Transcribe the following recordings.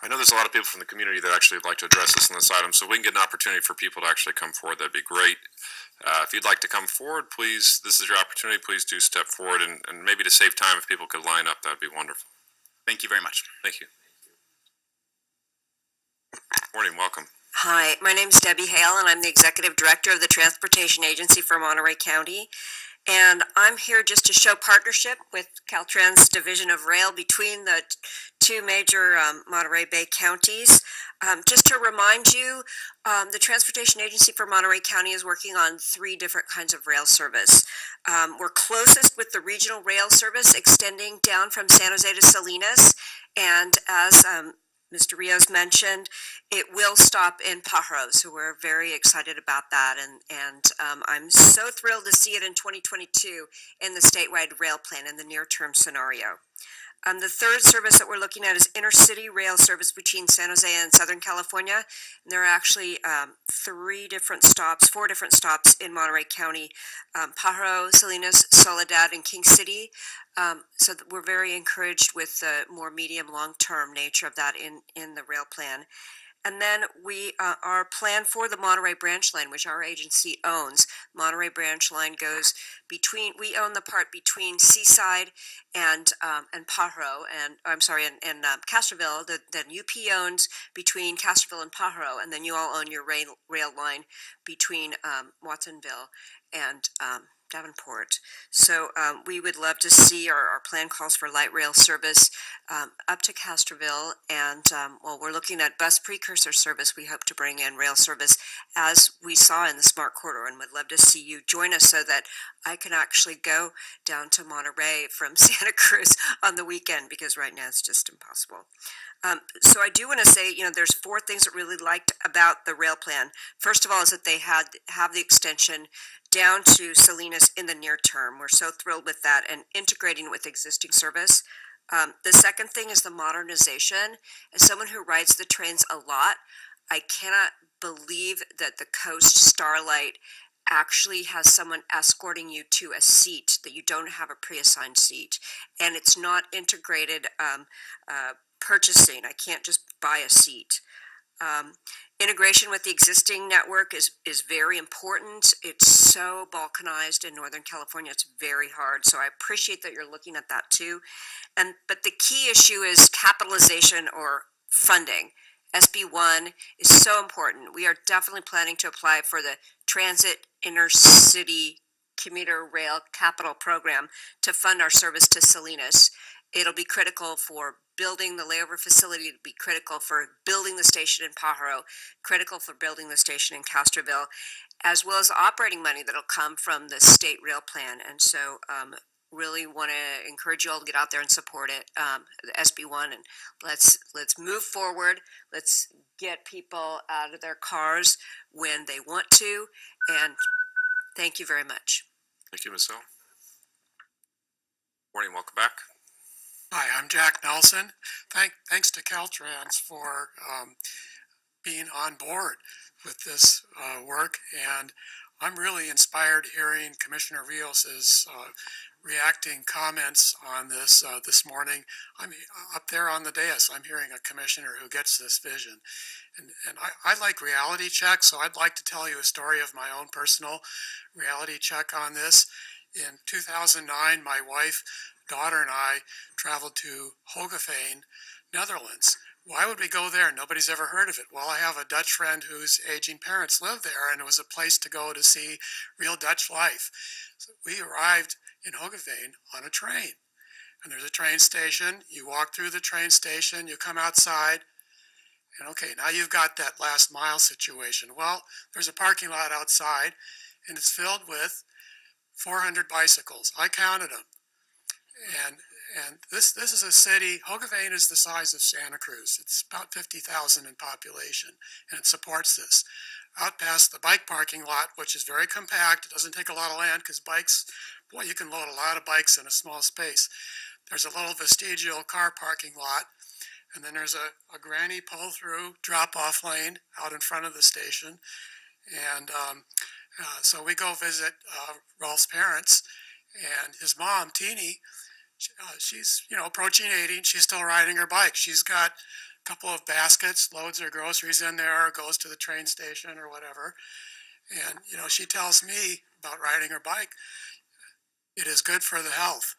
I know there's a lot of people from the community that actually would like to address this on this item, so we can get an opportunity for people to actually come forward. That'd be great. If you'd like to come forward, please, this is your opportunity. Please do step forward, and maybe to save time, if people could line up, that'd be wonderful. Thank you very much. Thank you. Morning, welcome. Hi, my name is Debbie Hale, and I'm the Executive Director of the Transportation Agency for Monterey County. And I'm here just to show partnership with CalTrans Division of Rail between the two major Monterey Bay counties. Just to remind you, the Transportation Agency for Monterey County is working on 3 different kinds of rail service. We're closest with the regional rail service extending down from San Jose to Salinas, and as Mr. Rios mentioned, it will stop in Pajaro, so we're very excited about that, and I'm so thrilled to see it in 2022 in the statewide rail plan in the near-term scenario. The third service that we're looking at is intercity rail service between San Jose and Southern California. And there are actually 4 different stops in Monterey County, Pajaro, Salinas, Soledad, and King City. So that we're very encouraged with the more medium long-term nature of that in the rail plan. And then we our plan for the Monterey branch line, which our agency owns. Monterey branch line goes between, we own the part between Seaside and Pajaro, and I'm sorry, and Castroville. Then UP owns between Castroville and Pajaro, and then you all own your rail line between Watsonville and Davenport. So we would love to see our plan calls for light rail service up to Castroville, and while we're looking at bus precursor service, we hope to bring in rail service as we saw in the Smart Corridor, and would love to see you join us so that I can actually go down to Monterey from Santa Cruz on the weekend, because right now it's just impossible. So I do want to say, there's 4 things that really liked about the rail plan. First of all is that they have the extension down to Salinas in the near term. We're so thrilled with that, and integrating with existing service. The second thing is the modernization. As someone who rides the trains a lot, I cannot believe that the Coast Starlight actually has someone escorting you to a seat, that you don't have a pre-assigned seat, and it's not integrated purchasing. I can't just buy a seat. Integration with the existing network is very important. It's so balkanized in Northern California. It's very hard. So I appreciate that you're looking at that too. But the key issue is capitalization or funding. SB1 is so important. We are definitely planning to apply for the Transit Intercity Commuter Rail Capital Program to fund our service to Salinas. It'll be critical for building the layover facility, it'll be critical for building the station in Pajaro, critical for building the station in Castroville, as well as operating money that'll come from the state rail plan. And so really want to encourage you all to get out there and support it, the SB1, and let's move forward. Let's get people out of their cars when they want to, and thank you very much. Thank you, Ms. Hill. Morning, welcome back. Hi, I'm Jack Nelson. Thanks to CalTrans for being on board with this work, and I'm really inspired hearing Commissioner Rios's reacting comments on this this morning. I'm up there on the dais. I'm hearing a commissioner who gets this vision, and I like reality checks, so I'd like to tell you a story of my own personal reality check on this. In 2009, my wife, daughter, and I traveled to Hogeveen, Netherlands. Why would we go there? Nobody's ever heard of it. Well, I have a Dutch friend whose aging parents live there, and it was a place to go to see real Dutch life. So we arrived in Hogeveen on a train, and there's a train station. You walk through the train station, you come outside, and okay, now you've got that last mile situation. Well, there's a parking lot outside, and it's filled with 400 bicycles. I counted them. And this is a city. Hogeveen is the size of Santa Cruz. It's about 50,000 in population, and it supports this. Out past the bike parking lot, which is very compact. It doesn't take a lot of land because bikes, boy, you can load a lot of bikes in a small space. There's a little vestigial car parking lot, and then there's a granny pull-through drop-off lane out in front of the station. And so we go visit Rolf's parents, and his mom, Teeny, she's approaching 80. She's still riding her bike. She's got couple of baskets, loads her groceries in there, goes to the train station or whatever. And, you know, she tells me about riding her bike. It is good for the health.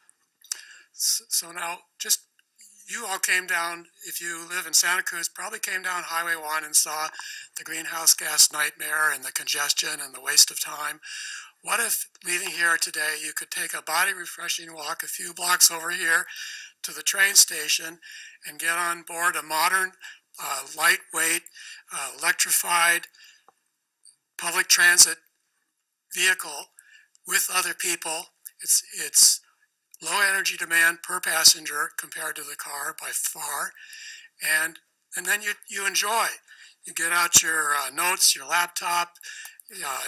So now, just you all came down, if you live in Santa Cruz, probably came down Highway 1 and saw the greenhouse gas nightmare and the congestion and the waste of time. What if leaving here today, you could take a body refreshing walk a few blocks over here to the train station and get on board a modern, lightweight, electrified public transit vehicle with other people. It's low energy demand per passenger compared to the car by far, and then you enjoy. You get out your notes, your laptop,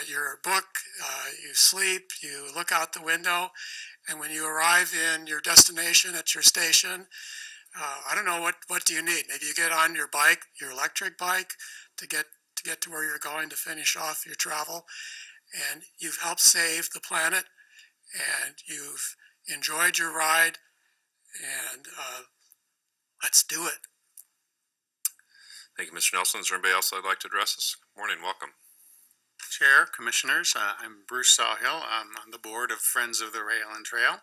your book, you sleep, you look out the window, and when you arrive in your destination at your station, I don't know what do you need. Maybe you get on your bike, your electric bike, to get to where you're going to finish off your travel, and you've helped save the planet, and you've enjoyed your ride, and let's do it. Thank you, Mr. Nelson. Is there anybody else that'd like to address us? Morning, welcome. Chair, Commissioners, I'm Bruce Sawhill. I'm on the board of Friends of the Rail and Trail.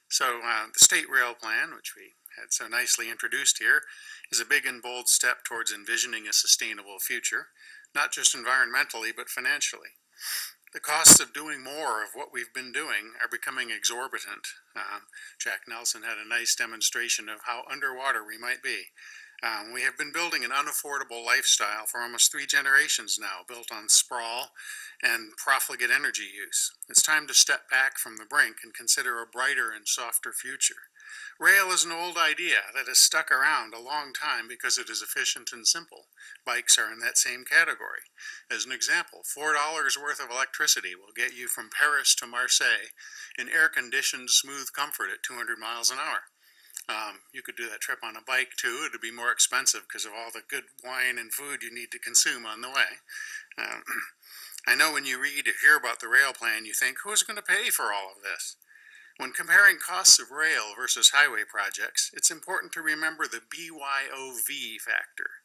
So the State Rail Plan, which we had so nicely introduced here, is a big and bold step towards envisioning a sustainable future, not just environmentally, but financially. The costs of doing more of what we've been doing are becoming exorbitant. Jack Nelson had a nice demonstration of how underwater we might be. We have been building an unaffordable lifestyle for almost 3 generations now, built on sprawl and profligate energy use. It's time to step back from the brink and consider a brighter and softer future. Rail is an old idea that has stuck around a long time because it is efficient and simple. Bikes are in that same category. As an example, $4 worth of electricity will get you from Paris to Marseille in air-conditioned, smooth comfort at 200 miles an hour. You could do that trip on a bike too. It would be more expensive because of all the good wine and food you need to consume on the way. I know when you read or hear about the rail plan, you think, who's going to pay for all of this? When comparing costs of rail versus highway projects, it's important to remember the BYOV factor.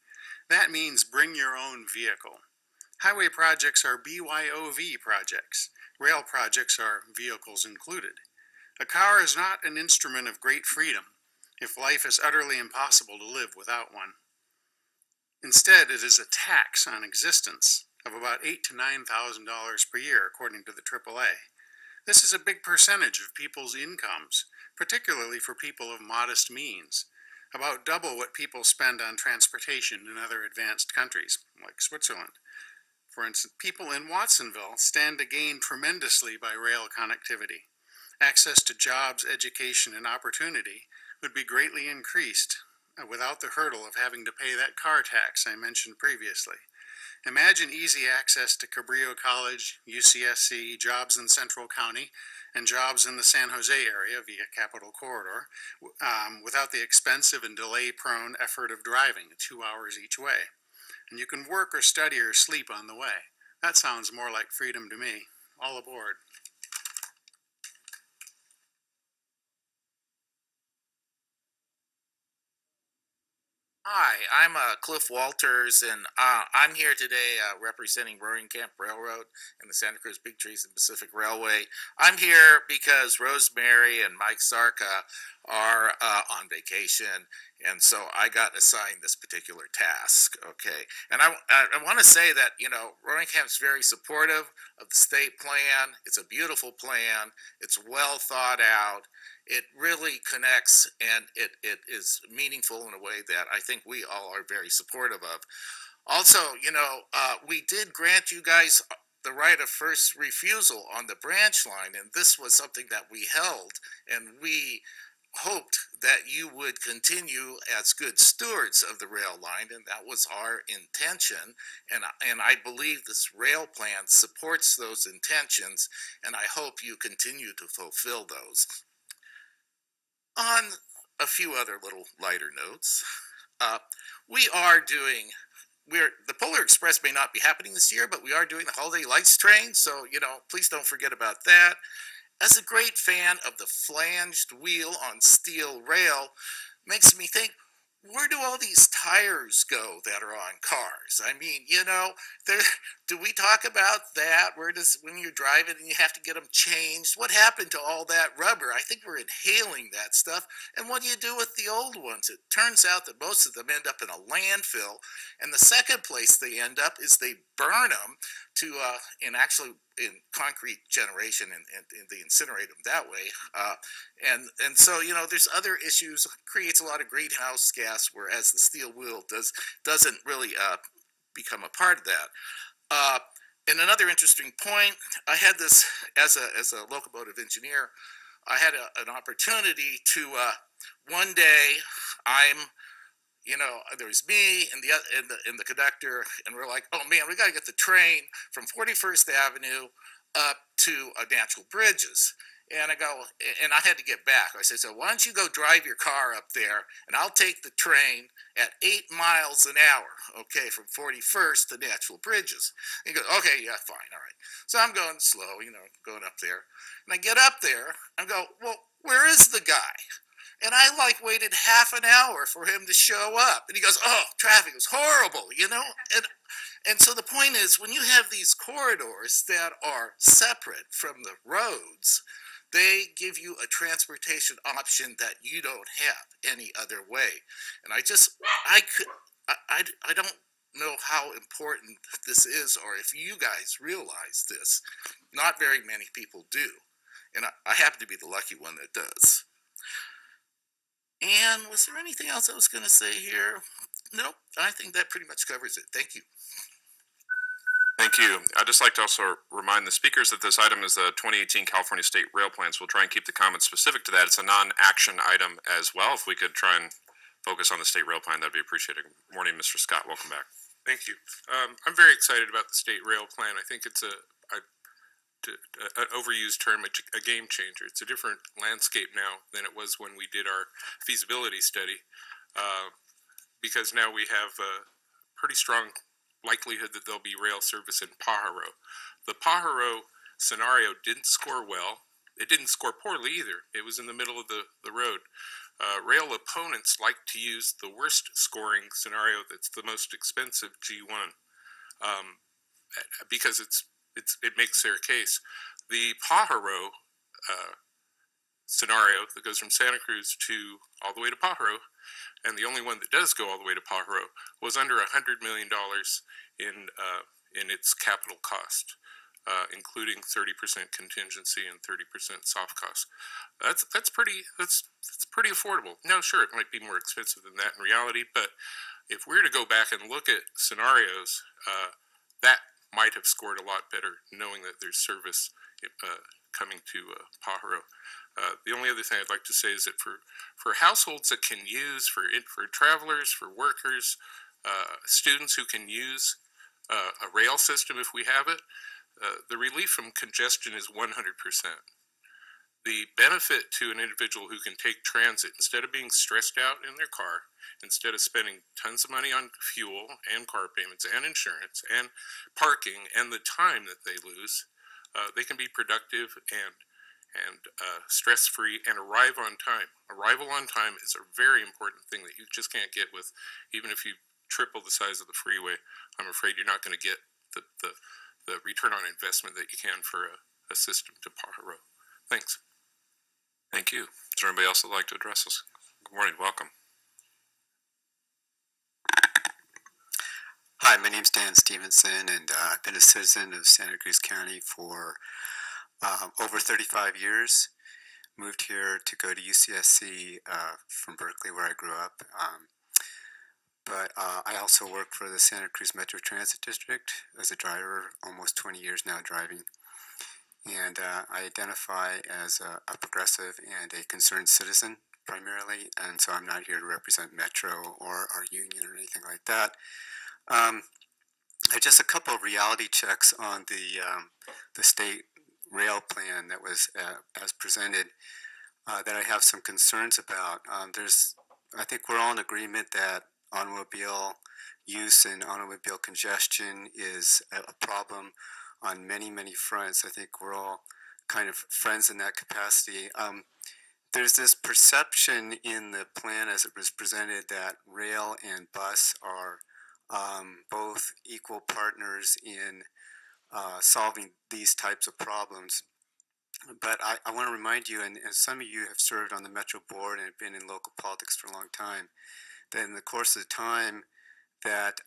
That means bring your own vehicle. Highway projects are BYOV projects. Rail projects are vehicles included. A car is not an instrument of great freedom if life is utterly impossible to live without one. Instead, it is a tax on existence of about $8,000 to $9,000 per year, according to the AAA. This is a big percentage of people's incomes, particularly for people of modest means, about double what people spend on transportation in other advanced countries, like Switzerland. For instance, people in Watsonville stand to gain tremendously by rail connectivity. Access to jobs, education, and opportunity would be greatly increased without the hurdle of having to pay that car tax I mentioned previously. Imagine easy access to Cabrillo College, UCSC, jobs in Central County, and jobs in the San Jose area via Capitol Corridor, without the expensive and delay-prone effort of driving 2 hours each way. And you can work or study or sleep on the way. That sounds more like freedom to me. All aboard. Hi, I'm Cliff Walters, and I'm here today representing Roaring Camp Railroad and the Santa Cruz Big Trees and Pacific Railway. I'm here because Rosemary and Mike Sarka are on vacation, and so I got assigned this particular task, okay? And I want to say that, you know, Roaring Camp's very supportive of the state plan. It's a beautiful plan. It's well thought out. It really connects, and it is meaningful in a way that I think we all are very supportive of. Also, you know, we did grant you guys the right of first refusal on the branch line, and this was something that we held, and we hoped that you would continue as good stewards of the rail line, and that was our intention, and I believe this rail plan supports those intentions, and I hope you continue to fulfill those. On a few other little lighter notes, the Polar Express may not be happening this year, but we are doing the Holiday Lights train, so, you know, please don't forget about that. As a great fan of the flanged wheel on steel rail, makes me think, where do all these tires go that are on cars? I mean, there. Do we talk about that? Where does when you're driving and you have to get them changed? What happened to all that rubber? I think we're inhaling that stuff. And what do you do with the old ones? It turns out that most of them end up in a landfill, and the second place they end up is they burn them to in concrete generation, and they incinerate them that way. And so there's other issues. Creates a lot of greenhouse gas, whereas the steel wheel doesn't really become a part of that. And another interesting point, I had this as a locomotive engineer. I had an opportunity to one day. There's me and the conductor, and we're like, oh man, we got to get the train from 41st Avenue up to Natural Bridges. And I go, and I had to get back. I said, so why don't you go drive your car up there, and I'll take the train at 8 miles an hour, okay, from 41st to Natural Bridges. And he goes, okay, yeah, fine, all right. So I'm going slow, going up there. And I get up there, and go, well, where is the guy? And I waited half an hour for him to show up. And he goes, oh, traffic was horrible, And so the point is, when you have these corridors that are separate from the roads, they give you a transportation option that you don't have any other way. And I don't know how important this is, or if you guys realize this. Not very many people do. And I happen to be the lucky one that does. And was there anything else I was going to say here? Nope, I think that pretty much covers it. Thank you. Thank you. I'd just like to also remind the speakers that this item is the 2018 California State Rail Plan, so we'll try and keep the comments specific to that. It's a non-action item as well. If we could try and focus on the State Rail Plan, that'd be appreciated. Good morning, Mr. Scott. Welcome back. Thank you. I'm very excited about the State Rail Plan. I think it's an overused term, a game changer. It's a different landscape now than it was when we did our feasibility study, because now we have a pretty strong likelihood that there'll be rail service in Pajaro. The Pajaro scenario didn't score well. It didn't score poorly either. It was in the middle of the road. Rail opponents like to use the worst scoring scenario that's the most expensive G1, because it makes their case. The Pajaro scenario that goes from Santa Cruz to all the way to Pajaro, and the only one that does go all the way to Pajaro, was under $100 million in its capital cost, including 30% contingency and 30% soft cost. That's pretty affordable. No, sure, it might be more expensive than that in reality, but if we're to go back and look at scenarios, that might have scored a lot better, knowing that there's service coming to Pajaro. The only other thing I'd like to say is that for households that can use, for travelers, for workers, students who can use a rail system if we have it, the relief from congestion is 100%. The benefit to an individual who can take transit, instead of being stressed out in their car, instead of spending tons of money on fuel and car payments and insurance and parking and the time that they lose, they can be productive and stress-free and arrive on time. Arrival on time is a very important thing that you just can't get with, even if you triple the size of the freeway. I'm afraid you're not going to get the return on investment that you can for a system to Pajaro. Thanks. Thank you. Is there anybody else that'd like to address us? Good morning. Welcome. Hi, my name's Dan Stephenson, and I've been a citizen of Santa Cruz County for over 35 years. Moved here to go to UCSC from Berkeley, where I grew up. But I also work for the Santa Cruz Metro Transit District as a driver, almost 20 years now driving. And I identify as a progressive and a concerned citizen primarily, and so I'm not here to represent Metro or our union or anything like that. Just a couple of reality checks on the state rail plan that was as presented that I have some concerns about. I think we're all in agreement that automobile use and automobile congestion is a problem on many, many fronts. I think we're all kind of friends in that capacity. There's this perception in the plan as it was presented that rail and bus are both equal partners in solving these types of problems. But I want to remind you, and some of you have served on the Metro Board and have been in local politics for a long time, that in the course of the time that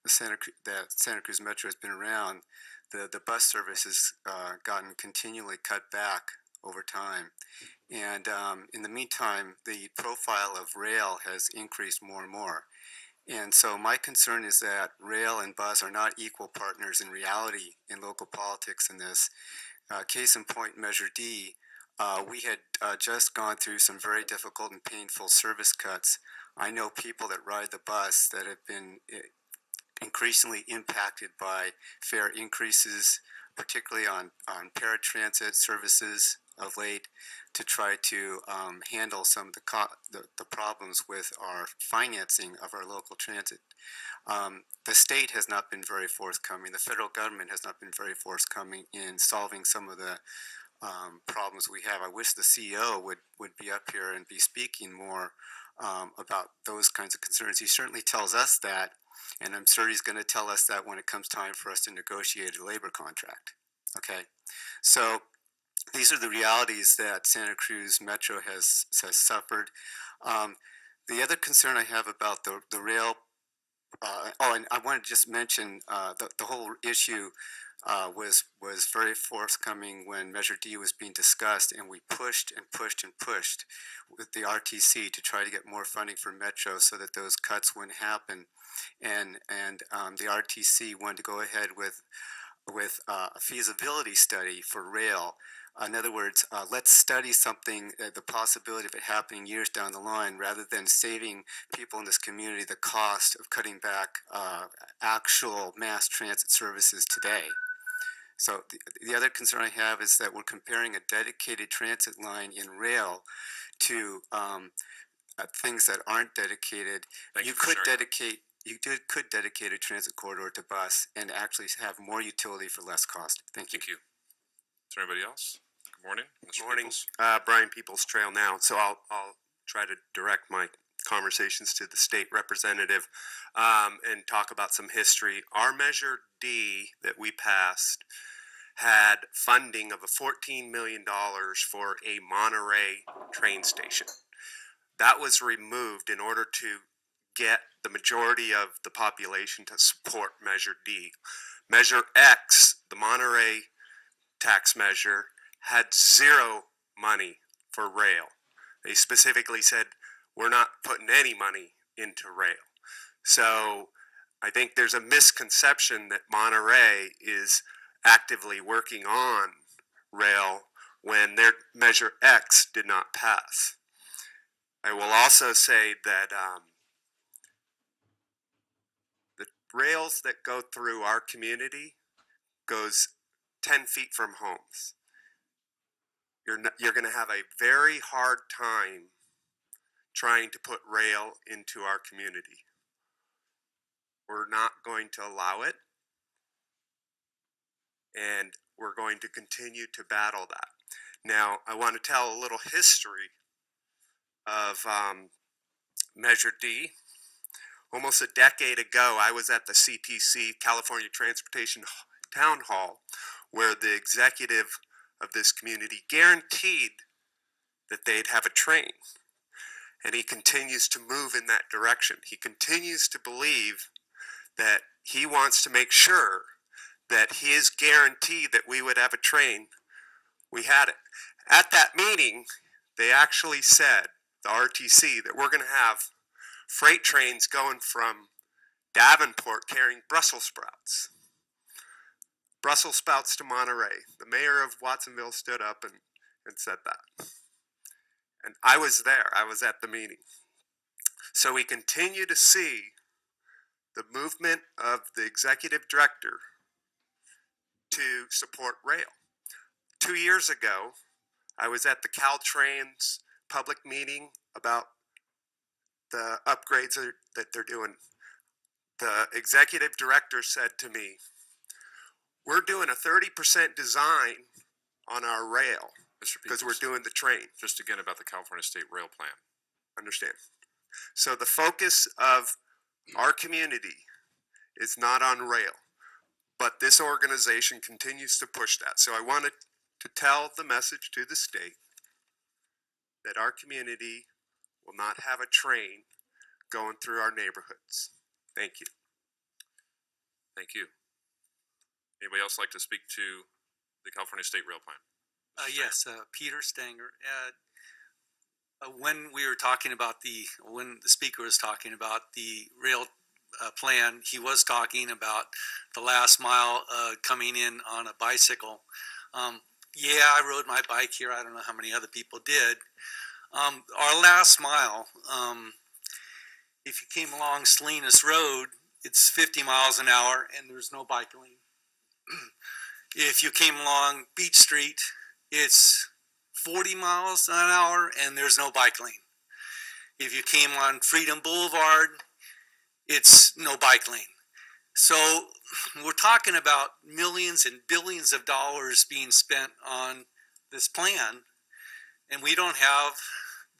Santa Cruz Metro has been around, the bus service has gotten continually cut back over time. And in the meantime, the profile of rail has increased more and more. And so my concern is that rail and bus are not equal partners in reality in local politics in this. Case in point, Measure D, we had just gone through some very difficult and painful service cuts. I know people that ride the bus that have been increasingly impacted by fare increases, particularly on paratransit services of late, to try to handle some of the problems with our financing of our local transit. The state has not been very forthcoming. The federal government has not been very forthcoming in solving some of the problems we have. I wish the CEO would be up here and be speaking more about those kinds of concerns. He certainly tells us that, and I'm sure he's going to tell us that when it comes time for us to negotiate a labor contract. Okay, so these are the realities that Santa Cruz Metro has suffered. The other concern I have about the rail, and I want to just mention the whole issue was very forthcoming when Measure D was being discussed, and we pushed and pushed and pushed with the RTC to try to get more funding for Metro so that those cuts wouldn't happen. And the RTC wanted to go ahead with a feasibility study for rail. In other words, let's study something, the possibility of it happening years down the line, rather than saving people in this community the cost of cutting back actual mass transit services today. So the other concern I have is that we're comparing a dedicated transit line in rail to things that aren't dedicated. You could dedicate a transit corridor to bus and actually have more utility for less cost. Thank you. Thank you. Is there anybody else? Good morning, Mr. Morning, Peoples. Brian Peoples, Trail Now. So I'll try to direct my conversations to the state representative and talk about some history. Our Measure D that we passed had funding of $14 million for a Monterey train station. That was removed in order to get the majority of the population to support Measure D. Measure X, the Monterey tax measure, had zero money for rail. They specifically said, we're not putting any money into rail. So I think there's a misconception that Monterey is actively working on rail when their Measure X did not pass. I will also say that the rails that go through our community goes 10 feet from homes. You're going to have a very hard time trying to put rail into our community. We're not going to allow it, and we're going to continue to battle that. Now, I want to tell a little history of Measure D. Almost a decade ago, I was at the CTC, California Transportation Town Hall, where the executive of this community guaranteed that they'd have a train. And he continues to move in that direction. He continues to believe that he wants to make sure that his guarantee that we would have a train, we had it. At that meeting, they actually said, the RTC, that we're going to have freight trains going from Davenport carrying Brussels sprouts. Brussels sprouts to Monterey. The mayor of Watsonville stood up and said that. And I was there. I was at the meeting. So we continue to see the movement of the executive director to support rail. 2 years ago, I was at the CalTrans public meeting about the upgrades that they're doing. The executive director said to me, we're doing a 30% design on our rail. Mr. because we're Peoples, doing the train. just again about the California State Rail Plan. Understand? So the focus of our community is not on rail, but this organization continues to push that. So I wanted to tell the message to the state that our community will not have a train going through our neighborhoods. Thank you. Thank you. Anybody else like to speak to the California State Rail Plan? Yes, Peter Stanger. When we were talking about when the speaker was talking about the rail plan, he was talking about the last mile coming in on a bicycle. Yeah, I rode my bike here. I don't know how many other people did. Our last mile, if you came along Salinas Road, it's 50 miles an hour and there's no bike lane. If you came along Beach Street, it's 40 miles an hour and there's no bike lane. If you came on Freedom Boulevard, it's no bike lane. So we're talking about millions and billions of dollars being spent on this plan, and we don't have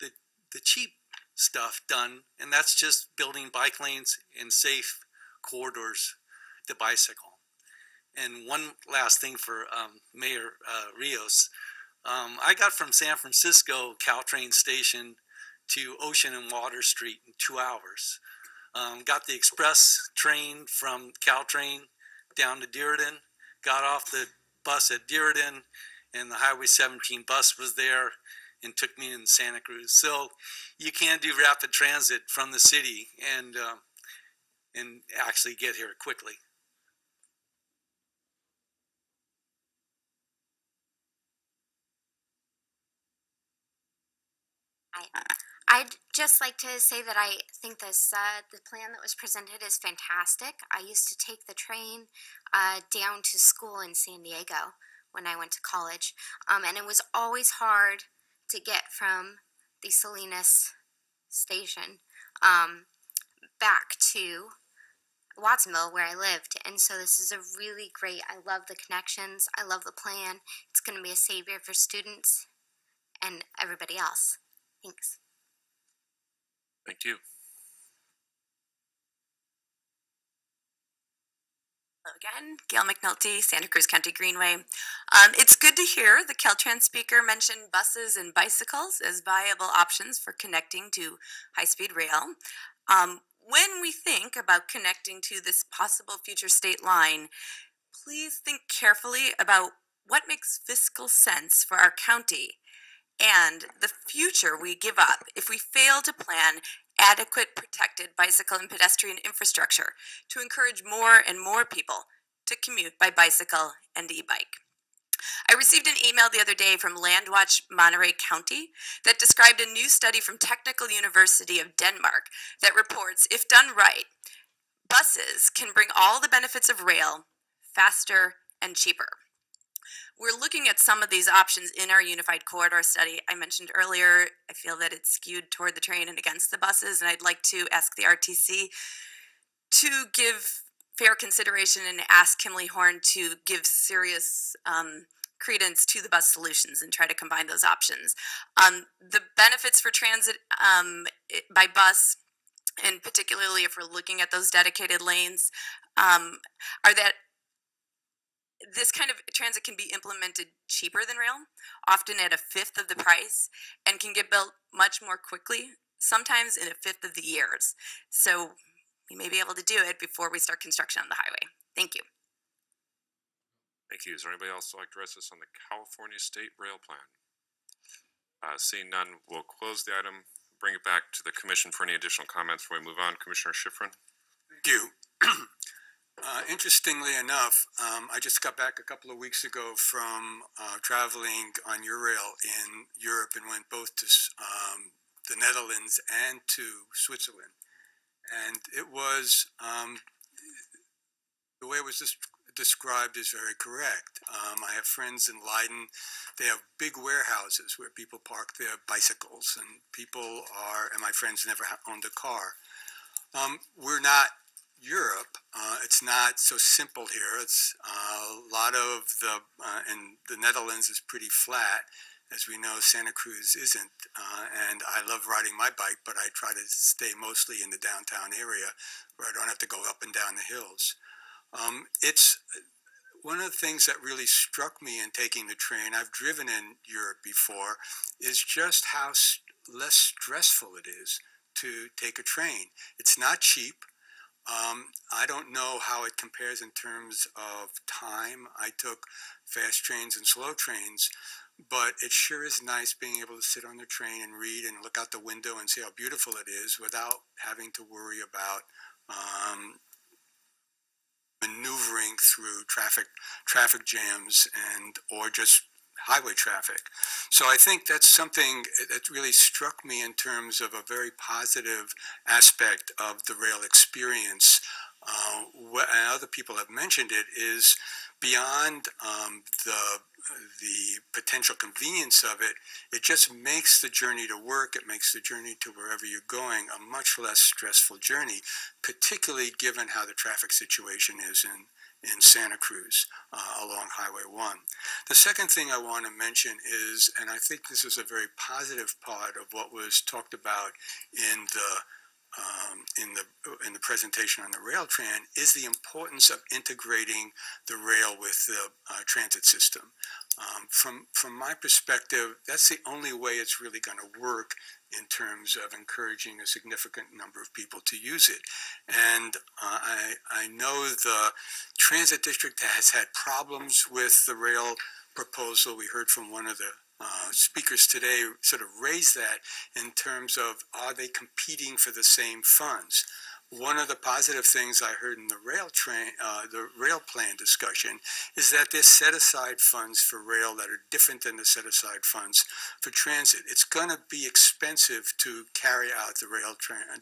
the cheap stuff done, and that's just building bike lanes and safe corridors to bicycle. And one last thing for Mayor Rios. I got from San Francisco CalTrans station to Ocean and Water Street in 2 hours. Got the express train from CalTrain down to Dearden, got off the bus at Dearden, and the Highway 17 bus was there and took me in Santa Cruz. So you can do rapid transit from the city and actually get here quickly. I'd just like to say that I think this the plan that was presented is fantastic. I used to take the train down to school in San Diego when I went to college, and it was always hard to get from the Salinas station back to Watsonville where I lived. And so this is a really great, I love the connections, I love the plan. It's going to be a savior for students and everybody else. Thanks. Thank you. Hello again, Gayle McNulty, Santa Cruz County Greenway. It's good to hear the CalTrans speaker mention buses and bicycles as viable options for connecting to high-speed rail. When we think about connecting to this possible future state line, please think carefully about what makes fiscal sense for our county and the future we give up if we fail to plan adequate protected bicycle and pedestrian infrastructure to encourage more and more people to commute by bicycle and e-bike. I received an email the other day from Landwatch Monterey County that described a new study from Technical University of Denmark that reports, if done right, buses can bring all the benefits of rail faster and cheaper. We're looking at some of these options in our Unified Corridor study. I mentioned earlier, I feel that it's skewed toward the train and against the buses, and I'd like to ask the RTC to give fair consideration and ask Kimley Horn to give serious credence to the bus solutions and try to combine those options. The benefits for transit by bus, and particularly if we're looking at those dedicated lanes, are that this kind of transit can be implemented cheaper than rail, often at a fifth of the price, and can get built much more quickly, sometimes in a fifth of the years. So we may be able to do it before we start construction on the highway. Thank you. Thank you. Is there anybody else who would like to address us on the California State Rail Plan? Seeing none, we'll close the item, bring it back to the commission for any additional comments before we move on. Commissioner Sheffrin. Thank you. Interestingly enough, I just got back a couple of weeks ago from traveling on Eurail in Europe and went both to the Netherlands and to Switzerland. And it was, the way it was described is very correct. I have friends in Leiden. They have big warehouses where people park their bicycles, and and my friends never owned a car. We're not Europe. It's not so simple here. It's a lot of and the Netherlands is pretty flat, As we know, Santa Cruz isn't, and I love riding my bike, but I try to stay mostly in the downtown area where I don't have to go up and down the hills. It's one of the things that really struck me in taking the train, I've driven in Europe before, is just how less stressful it is to take a train. It's not cheap. I don't know how it compares in terms of time. I took fast trains and slow trains, but it sure is nice being able to sit on the train and read and look out the window and see how beautiful it is without having to worry about maneuvering through traffic jams and or just highway traffic. So I think that's something that really struck me in terms of a very positive aspect of the rail experience. And other people have mentioned it, is beyond the potential convenience of it, it just makes the journey to work, it makes the journey to wherever you're going a much less stressful journey, particularly given how the traffic situation is in Santa Cruz along Highway 1. The second thing I want to mention is, and I think this is a very positive part of what was talked about in the presentation on the rail tran, is the importance of integrating the rail with the transit system. From my perspective, that's the only way it's really going to work in terms of encouraging a significant number of people to use it. And I know the transit district has had problems with the rail proposal. We heard from one of the speakers today sort of raise that in terms of, are they competing for the same funds? One of the positive things I heard in the rail plan discussion is that there's set aside funds for rail that are different than the set aside funds for transit. It's going to be expensive to carry out the rail plan.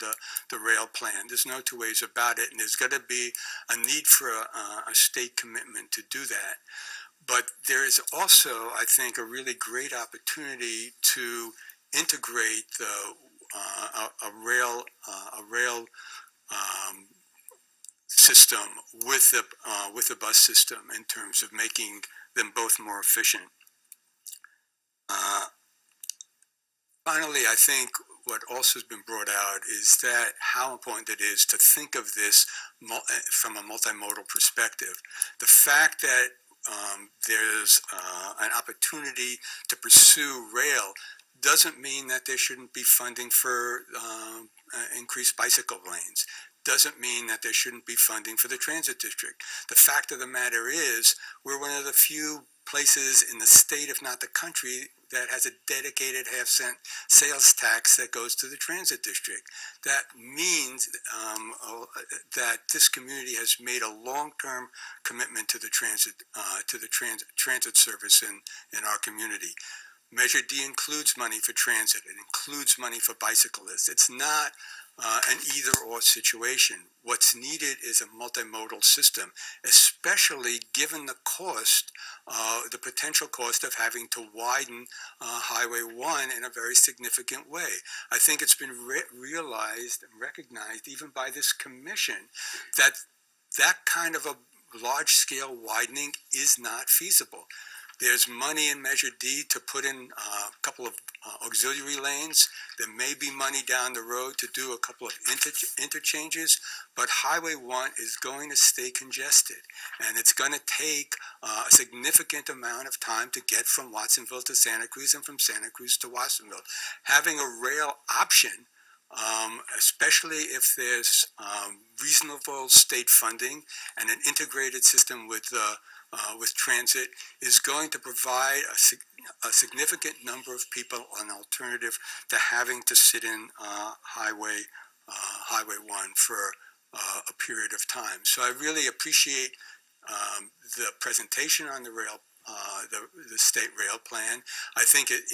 There's no two ways about it, and there's going to be a need for a state commitment to do that. But there is also, I think, a really great opportunity to integrate a rail system with the bus system in terms of making them both more efficient. Finally, I think what also has been brought out is that how important it is to think of this from a multimodal perspective. The fact that there's an opportunity to pursue rail doesn't mean that there shouldn't be funding for increased bicycle lanes. Doesn't mean that there shouldn't be funding for the transit district. The fact of the matter is, we're one of the few places in the state, if not the country, that has a dedicated half-cent sales tax that goes to the transit district. That means that this community has made a long-term commitment to the transit service in our community. Measure D includes money for transit. It includes money for bicyclists. It's not an either-or situation. What's needed is a multimodal system, especially given the cost, the potential cost of having to widen Highway 1 in a very significant way. I think it's been realized and recognized even by this commission that that kind of a large-scale widening is not feasible. There's money in Measure D to put in a couple of auxiliary lanes. There may be money down the road to do a couple of interchanges, but Highway 1 is going to stay congested, and it's going to take a significant amount of time to get from Watsonville to Santa Cruz and from Santa Cruz to Watsonville. Having a rail option, especially if there's reasonable state funding and an integrated system with transit, is going to provide a significant number of people an alternative to having to sit in Highway 1 for a period of time. So I really appreciate the presentation on the rail, the state rail plan. I think it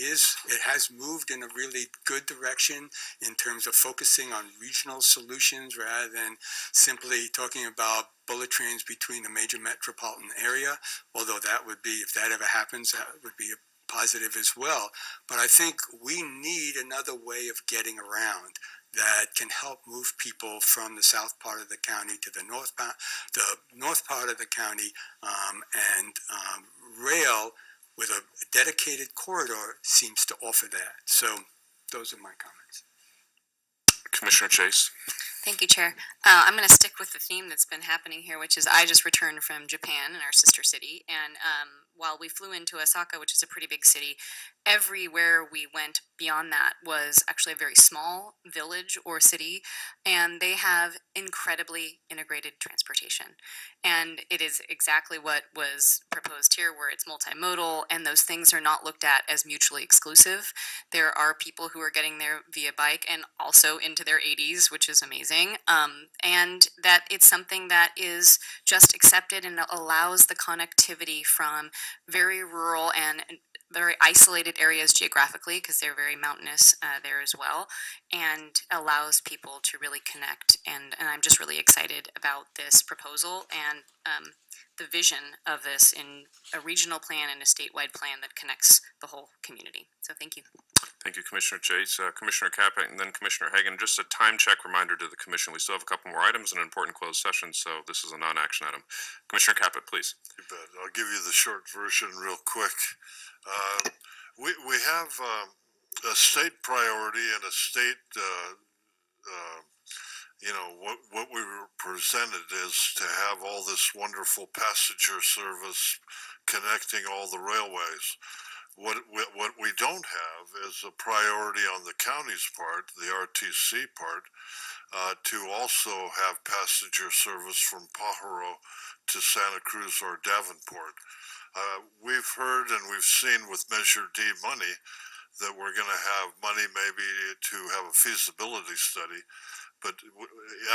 has moved in a really good direction in terms of focusing on regional solutions rather than simply talking about bullet trains between the major metropolitan area, although that would be, if that ever happens, that would be a positive as well. But I think we need another way of getting around that can help move people from the south part of the county to the north part of the county, and rail with a dedicated corridor seems to offer that. So those are my comments. Commissioner Chase. Thank you, Chair. I'm going to stick with the theme that's been happening here, which is I just returned from Japan, in our sister city, and while we flew into Osaka, which is a pretty big city, everywhere we went beyond that was actually a very small village or city, and they have incredibly integrated transportation. And it is exactly what was proposed here, where it's multimodal, and those things are not looked at as mutually exclusive. There are people who are getting there via bike and also into their 80s, which is amazing, and that it's something that is just accepted and allows the connectivity from very rural and very isolated areas geographically, because they're very mountainous there as well, and allows people to really connect. And I'm just really excited about this proposal and the vision of this in a regional plan and a statewide plan that connects the whole community. So thank you. Thank you, Commissioner Chase. Commissioner Caput, and then Commissioner Hagen. Just a time check reminder to the Commission. We still have a couple more items in an important closed session, so this is a non-action item. Commissioner Caput, please. You bet. I'll give you the short version real quick. We have a state priority and a state, what we were presented is to have all this wonderful passenger service connecting all the railways. What we don't have is a priority on the county's part, the RTC part, to also have passenger service from Pajaro to Santa Cruz or Davenport. We've heard and we've seen with Measure D money that we're going to have money maybe to have a feasibility study, but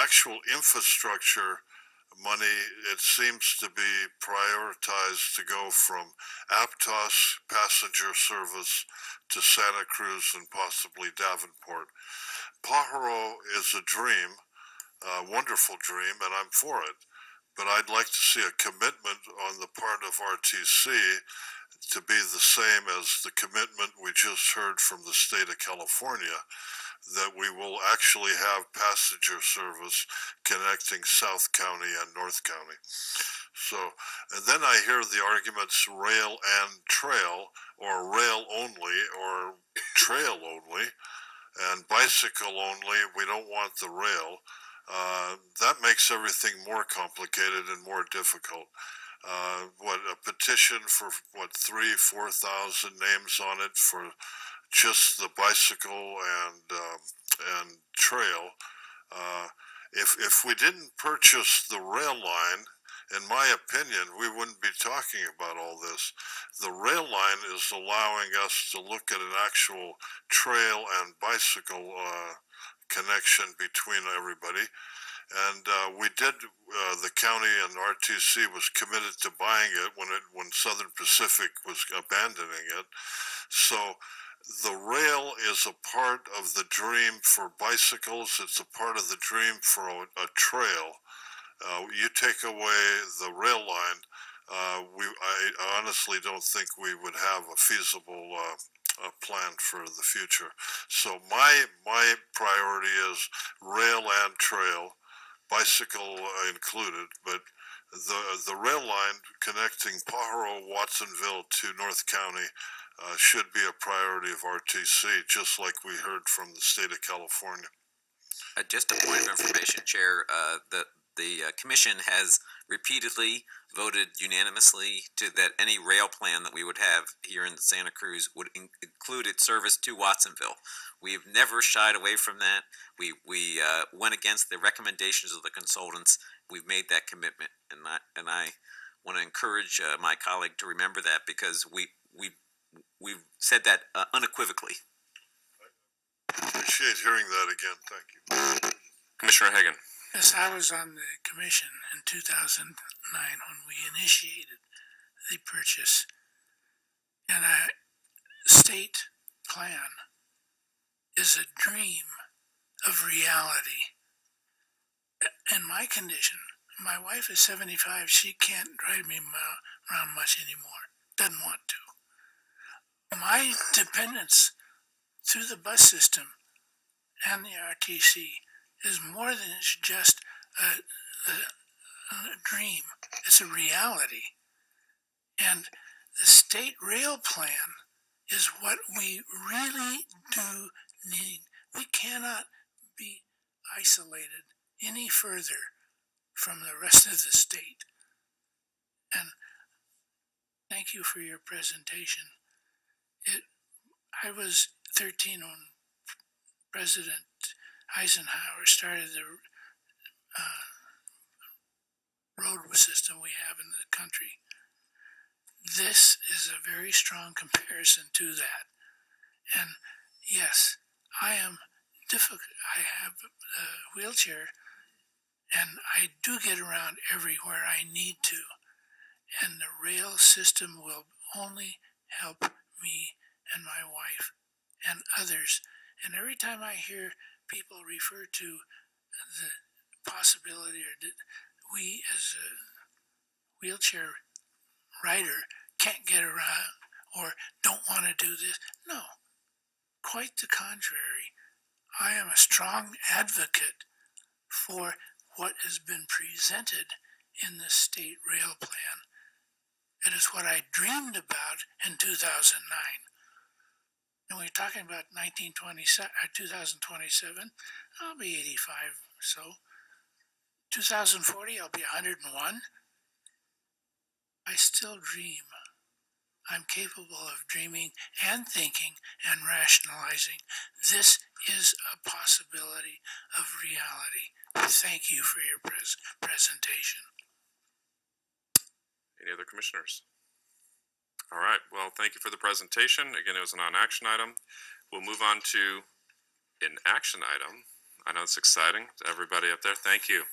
actual infrastructure money, it seems to be prioritized to go from Aptos passenger service to Santa Cruz and possibly Davenport. Pajaro is a dream, a wonderful dream, and I'm for it. But I'd like to see a commitment on the part of RTC to be the same as the commitment we just heard from the state of California, that we will actually have passenger service connecting South County and North County. So, and then I hear the arguments rail and trail, or rail only, or trail only, and bicycle only. We don't want the rail. That makes everything more complicated and more difficult. A petition for 3,000-4,000 names on it for just the bicycle and trail. If we didn't purchase the rail line, in my opinion, we wouldn't be talking about all this. The rail line is allowing us to look at an actual trail and bicycle connection between everybody. And we did, the county and RTC was committed to buying it when Southern Pacific was abandoning it. So the rail is a part of the dream for bicycles. It's a part of the dream for a trail. You take away the rail line, I honestly don't think we would have a feasible plan for the future. So my priority is rail and trail, bicycle included, but the rail line connecting Pajaro, Watsonville to North County should be a priority of RTC, just like we heard from the state of California. Just a point of information, Chair. The Commission has repeatedly voted unanimously that any rail plan that we would have here in Santa Cruz would include its service to Watsonville. We've never shied away from that. We went against the recommendations of the consultants. We've made that commitment, and I want to encourage my colleague to remember that, because we've said that unequivocally. I appreciate hearing that again. Thank you. Commissioner Hagen. Yes, I was on the commission in 2009 when we initiated the purchase. And a state plan is a dream of reality. In my condition, my wife is 75. She can't drive me around much anymore. Doesn't want to. My dependence through the bus system and the RTC is more than it's just a dream. It's a reality. And the state rail plan is what we really do need. We cannot be isolated any further from the rest of the state. And thank you for your presentation. I was 13 when President Eisenhower started the road system we have in the country. This is a very strong comparison to that. And yes, I am difficult. I have a wheelchair and I do get around everywhere I need to. And the rail system will only help me and my wife and others. And every time I hear people refer to the possibility or we as a wheelchair rider can't get around or don't want to do this, no, quite the contrary. I am a strong advocate for what has been presented in the state rail plan. It is what I dreamed about in 2009. And we're talking about 2027, I'll be 85 or so. 2040, I'll be 101. I still dream. I'm capable of dreaming and thinking and rationalizing. This is a possibility of reality. Thank you for your presentation. Any other commissioners? All right, well, thank you for the presentation. Again, it was a non-action item. We'll move on to an action item. I know it's exciting to everybody up there. Thank you.